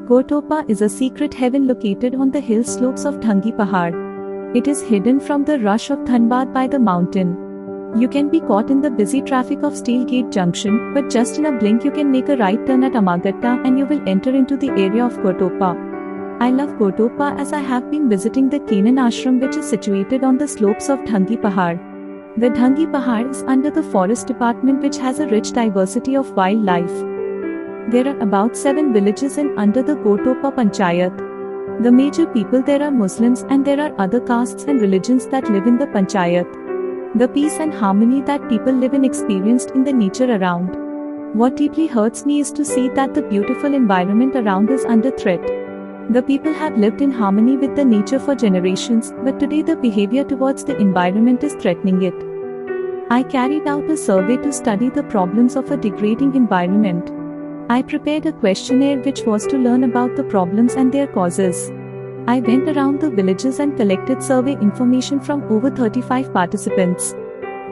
Gortoppa is a secret heaven located on the hill slopes of Pahad. It is hidden from the rush of Dhanbad by the mountain. You can be caught in the busy traffic of Steel Gate Junction, but just in a blink you can make a right turn at Amagatta and you will enter into the area of Gortoppa. I love Gortoppa as I have been visiting the Canaan ashram which is situated on the slopes of Pahad. The Pahad is under the forest department which has a rich diversity of wildlife. There are about 7 villages in under the Gortoppa Panchayat. The major people there are Muslims and there are other castes and religions that live in the Panchayat. The peace and harmony that people live in experienced in the nature around. What deeply hurts me is to see that the beautiful environment around is under threat. The people have lived in harmony with the nature for generations, but today the behavior towards the environment is threatening it. I carried out a survey to study the problems of a degrading environment. I prepared a questionnaire which was to learn about the problems and their causes. I went around the villages and collected survey information from over 35 participants.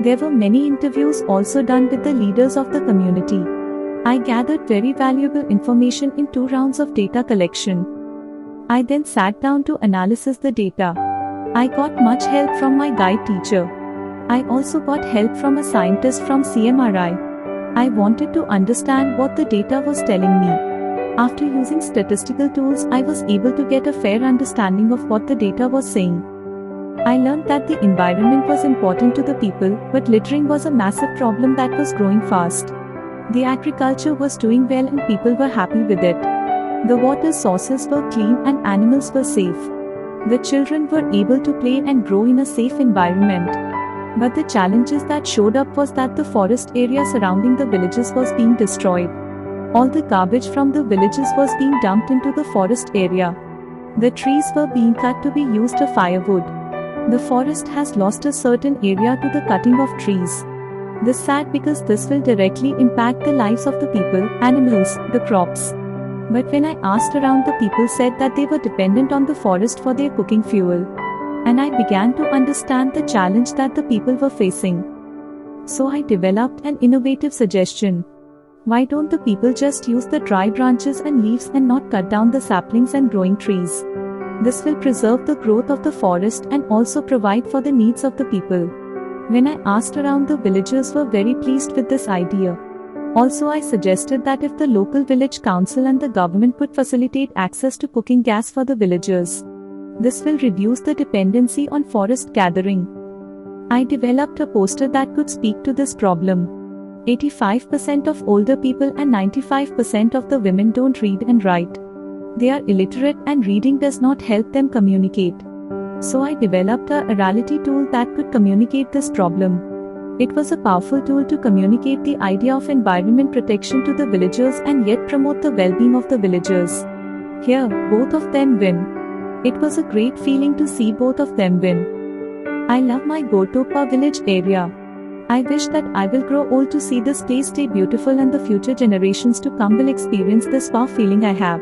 There were many interviews also done with the leaders of the community. I gathered very valuable information in 2 rounds of data collection. I then sat down to analyze the data. I got much help from my guide teacher. I also got help from a scientist from CMRI. I wanted to understand what the data was telling me. After using statistical tools, I was able to get a fair understanding of what the data was saying. I learned that the environment was important to the people, but littering was a massive problem that was growing fast. The agriculture was doing well and people were happy with it. The water sources were clean and animals were safe. The children were able to play and grow in a safe environment. But the challenges that showed up was that the forest area surrounding the villages was being destroyed. All the garbage from the villages was being dumped into the forest area. The trees were being cut to be used as firewood. The forest has lost a certain area to the cutting of trees. This is sad because this will directly impact the lives of the people, animals, the crops. But when I asked around, the people said that they were dependent on the forest for their cooking fuel. And I began to understand the challenge that the people were facing. So I developed an innovative suggestion. Why don't the people just use the dry branches and leaves and not cut down the saplings and growing trees? This will preserve the growth of the forest and also provide for the needs of the people. When I asked around, the villagers were very pleased with this idea. Also, I suggested that if the local village council and the government could facilitate access to cooking gas for the villagers, this will reduce the dependency on forest gathering. I developed a poster that could speak to this problem. 85% of older people and 95% of the women don't read and write. They are illiterate and reading does not help them communicate. So I developed a orality tool that could communicate this problem. It was a powerful tool to communicate the idea of environment protection to the villagers and yet promote the well-being of the villagers. Here, both of them win. It was a great feeling to see both of them win. I love my Gortoppa village area. I wish that I will grow old to see this place stay beautiful and the future generations to come will experience this wow feeling I have.